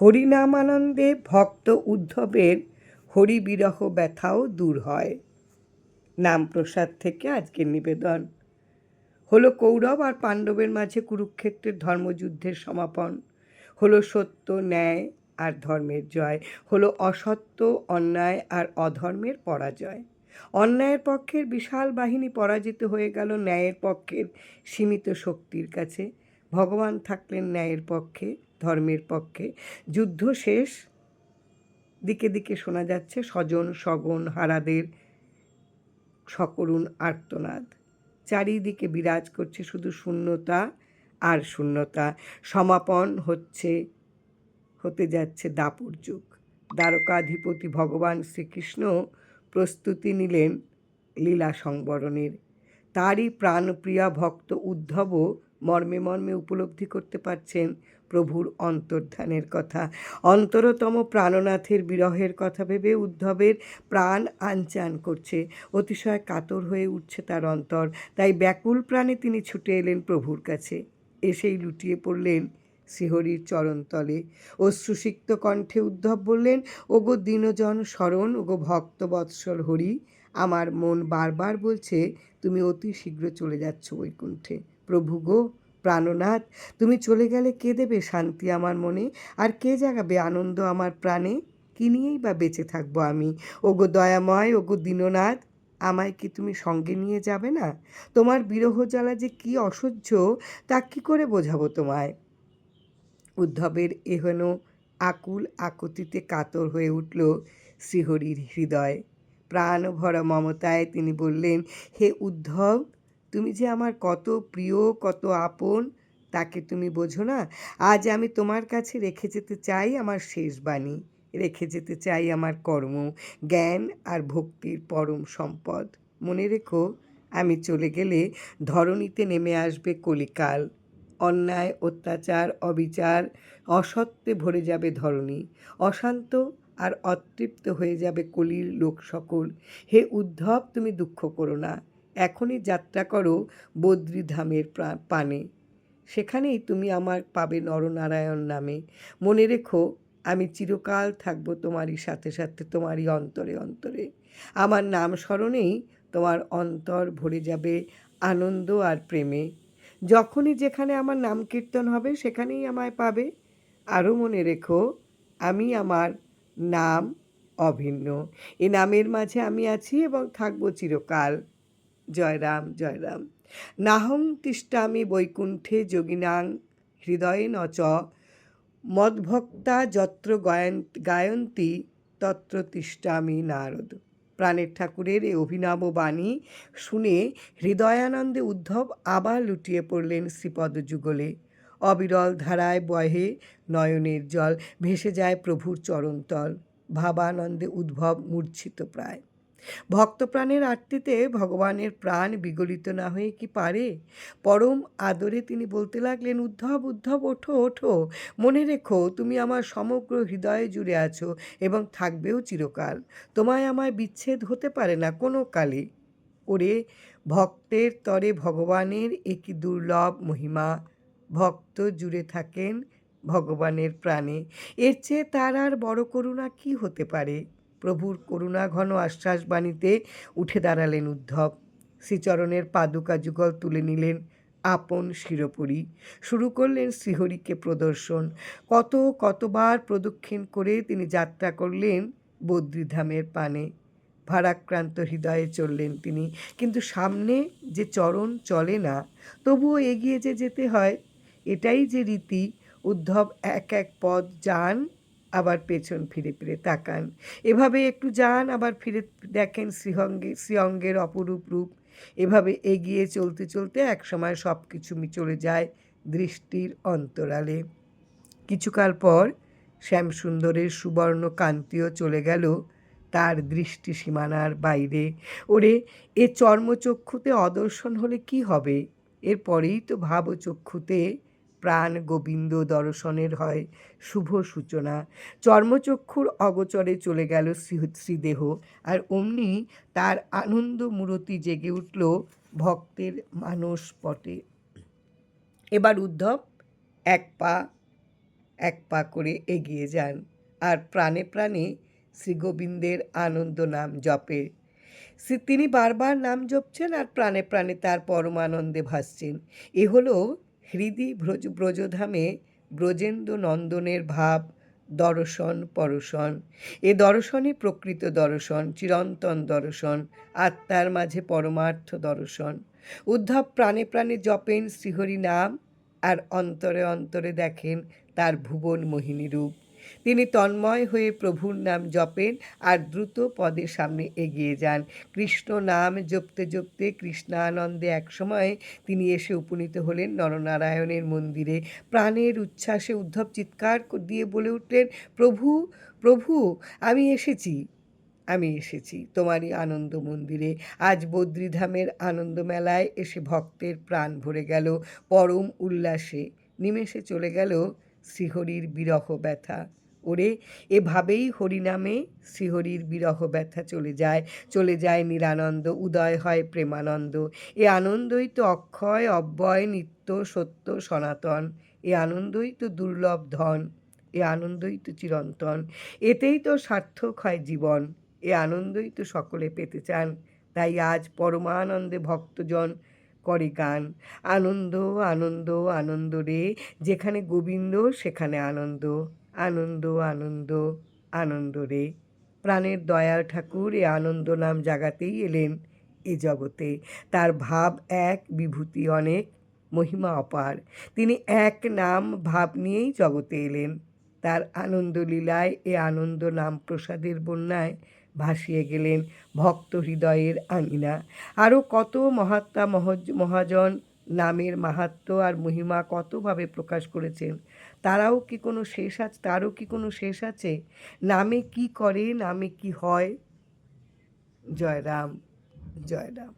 হরিনামানন্দে ভক্ত উদ্ধবের হরিবিরহ ব্যথাও দূর হয়। নাম প্রসাদ থেকে আজকের নিবেদন হলো কৌরব আর পাণ্ডবের মাঝে কুরুক্ষেত্রের ধর্মযুদ্ধের সমাপন, হলো সত্য ন্যায় আর ধর্মের জয়, হলো অসত্য অন্যায় আর অধর্মের পরাজয়। অন্যায়ের পক্ষের বিশাল বাহিনী পরাজিত হয়ে গেল ন্যায়ের পক্ষের সীমিত শক্তির কাছে। ভগবান থাকলেন ন্যায়ের পক্ষে, ধর্মের পক্ষে। যুদ্ধ শেষ, দিকে দিকে শোনা যাচ্ছে স্বজন স্বগণ হারাদের সকরুণ আর্তনাদ। চারিদিকে বিরাজ করছে শুধু শূন্যতা আর শূন্যতা। সমাপন হতে যাচ্ছে দাপর যুগ। দ্বারকাধিপতি ভগবান শ্রীকৃষ্ণ প্রস্তুতি নিলেন লীলা সংবরণের। তারই প্রাণপ্রিয়া ভক্ত উদ্ধবও মর্মে মর্মে উপলব্ধি করতে পারছেন প্রভুর অন্তর্ধানের কথা। অন্তরতম প্রাণনাথের বিরহের কথা ভেবে উদ্ধবের প্রাণ আনচান করছে, অতিশয় কাতর হয়ে উঠছে তার অন্তর। তাই ব্যাকুল প্রাণে তিনি ছুটে এলেন প্রভুর কাছে। এসেই লুটিয়ে পড়লেন শ্রীহরির চরণতলে। অশ্রুসিক্ত কণ্ঠে উদ্ধব বললেন, ওগো দীনজন শরণ, ওগো ভক্তবৎসল হরি, আমার মন বারবার বলছে তুমি অতি শীঘ্র চলে যাচ্ছ বৈকুণ্ঠে। প্রভু গো প্রাণনাথ, তুমি চলে গেলে কে দেবে শান্তি আমার মনে, আর কে জাগাবে আনন্দ আমার প্রাণে? কি নিয়েই বা বেঁচে থাকবো আমি? ওগো দয়াময়, ওগো দীননাথ, আমায় কি তুমি সঙ্গে নিয়ে যাবে না? তোমার বিরহ জ্বালা যে কি অসহ্য, তা কি করে বোঝাবো তোমায়? উদ্ধবের এহেন আকুল আকুতিতে কাতর হয়ে উঠল শ্রীহরির হৃদয়। প্রাণ ভরা মমতায় তিনি বললেন, হে উদ্ধব, তুমি যে আমার কত প্রিয়, কত আপন, তাকে তুমি বোঝো না? আজ আমি তোমার কাছে রেখে যেতে চাই আমার শেষ বাণী, রেখে যেতে চাই আমার কর্ম, জ্ঞান আর ভক্তির পরম সম্পদ। মনে রেখো, আমি চলে গেলে ধরণীতে নেমে আসবে কলিকাল। অন্যায় অত্যাচার অবিচার অসত্যে ভরে যাবে ধরণী। অশান্ত আর অতৃপ্ত হয়ে যাবে কলির লোক সকল। হে উদ্ধব, তুমি দুঃখ করো না। এখনই যাত্রা করো বদ্রীধামের পানে। সেখানেই তুমি আমার পাবে নরনারায়ণ নামে। মনে রেখো, আমি চিরকাল থাকবো তোমারই সাথে সাথে, তোমারই অন্তরে অন্তরে। আমার নাম স্মরণেই তোমার অন্তর ভরে যাবে আনন্দ আর প্রেমে। যখনই যেখানে আমার নাম কীর্তন হবে সেখানেই আমায় পাবে। আরও মনে রেখো, আমার নাম অভিন্ন। এ নামের মাঝে আমি আছি এবং থাকবো চিরকাল। জয় রাম, জয় রাম। নাহং তিষ্ঠামি বৈকুণ্ঠে যোগিনাং হৃদয়ে নচ, মদ্ভক্তা যত্র গায়ন্তি তত্র তিষ্ঠামি নারদ। প্রাণের ঠাকুরের এই অভিনব বাণী শুনে হৃদয়ানন্দে উদ্ধব আবার লুটিয়ে পড়লেন শ্রীপদ যুগলে। অবিরল ধারায় বহে নয়নের জল, ভেসে যায় প্রভুর চরণতল। ভাবানন্দে উদ্ভব মূর্ছিত প্রায়। ভক্তপ্রাণের আরতিতে ভগবানের প্রাণ বিগলিত না হয়ে কি পারে? পরম আদরে তিনি বলতে লাগলেন, উদ্ধব উদ্ধব, ওঠো ওঠো, মনে রেখো তুমি আমার সমগ্র হৃদয়ে জুড়ে আছো এবং থাকবেও চিরকাল। তোমায় আমায় বিচ্ছেদ হতে পারে না কোনো কালে। ওরে ভক্তের তরে ভগবানের একই দুর্লভ মহিমা। ভক্ত জুড়ে থাকেন ভগবানের প্রাণে। এর চেয়ে তার আর বড় করুণা কি হতে পারে? প্রভুর করুণা ঘন আশ্বাস বাণীতে উঠে দাঁড়ালেন উদ্ধব। শ্রীচরণের পাদুকা যুগল তুলে নিলেন আপন শিরোপরি। শুরু করলেন শ্রীহরিকে প্রদর্শন। কতবার প্রদক্ষিণ করে তিনি যাত্রা করলেন বদ্রীধামের পানে। ভারাক্রান্ত হৃদয়ে চললেন তিনি, কিন্তু সামনে যে চরণ চলে না, তবুও এগিয়ে যেতে হয়। এটাই যে রীতি। উদ্ধব এক এক পদ যান, আবার পেছন ফিরে ফিরে তাকান। এভাবে একটু যান, আবার ফিরে দেখেন শ্রীঅঙ্গের অপরূপ রূপ। এভাবে এগিয়ে চলতে চলতে একসময় সব কিছু চলে যায় দৃষ্টির অন্তরালে। কিছুকাল পর শ্যামসুন্দরের সুবর্ণ কান্তিও চলে গেল তার দৃষ্টি সীমানার বাইরে। ওরে, এ চর্মচক্ষুতে অদর্শন হলে কি হবে? এরপরেই তো ভাবচক্ষুতে প্রাণ গোবিন্দ দর্শনের হয় শুভ সূচনা। চর্মচক্ষুর অগোচরে চলে গেল শ্রীদেহ, আর অমনি তার আনন্দ মূরতি জেগে উঠল ভক্তের মানসপটে। এবার উদ্ধব এক পা এক পা করে এগিয়ে যান আর প্রাণে প্রাণে শ্রীগোবিন্দের আনন্দ নাম জপে। তিনি বারবার নাম জপছেন আর প্রাণে প্রাণে তার পরমানন্দে ভাসছেন। এ হলো হৃদি ব্রজধামে ব্রজেন্দ্র নন্দনের ভাব দর্শন পরশন। এ দর্শনই প্রকৃত দর্শন, চিরন্তন দর্শন, আত্মার মাঝে পরমার্থ দর্শন। উদ্ধব প্রাণে প্রাণে জপেন শ্রীহরি নাম আর অন্তরে অন্তরে দেখেন তার ভুবন মোহিনী রূপ। তিনি তন্ময় হয়ে প্রভুর নাম জপেন আর দ্রুত পদে সামনে এগিয়ে যান। কৃষ্ণ নাম জপতে জপতে কৃষ্ণানন্দে একসময় তিনি এসে উপনীত হলেন নরনারায়ণের মন্দিরে। প্রাণের উচ্ছ্বাসে উদ্ধব চিৎকার দিয়ে বলে উঠলেন, প্রভু প্রভু, আমি এসেছি, আমি এসেছি তোমারই আনন্দ মন্দিরে। আজ বদ্রীধামের আনন্দ মেলায় এসে ভক্তের প্রাণ ভরে গেল পরম উল্লাসে। নিমেষে চলে গেল শ্রীহরির বিরহ ব্যথা। ওরে, এভাবেই হরিনামে শ্রীহরির বিরহ ব্যথা চলে যায় নিরানন্দ, উদয় হয় প্রেমানন্দ। এ আনন্দই তো অক্ষয় অব্যয় নিত্য সত্য সনাতন। এ আনন্দই তো দুর্লভ ধন, এ আনন্দই তো চিরন্তন। এতেই তো সার্থক হয় জীবন, এ আনন্দই তো সকলে পেতে চান। তাই আজ পরমানন্দে ভক্তজন করে গান, আনন্দ আনন্দ আনন্দ রে, যেখানে গোবিন্দ সেখানে আনন্দ, আনন্দ আনন্দ আনন্দ রে। প্রাণের দয়াল ঠাকুর এ আনন্দ নাম জাগাতেই এলেন এ জগতে। তার ভাব এক, বিভূতি অনেক, মহিমা অপার। তিনি এক নাম ভাব নিয়েই জগতে এলেন। তার আনন্দ লীলায় এ আনন্দ নাম প্রসাদের বন্যায় ভাসিয়ে গেলেন ভক্ত হৃদয়ের আঙিনা। আরও কত মহাত্মা মহাজন নামের মাহাত্ম্য আর মহিমা কতভাবে প্রকাশ করেছেন। তারও কি কোনো শেষ আছে? নামে কি করে, নামে কি হয়। জয় রাম, জয় রাম।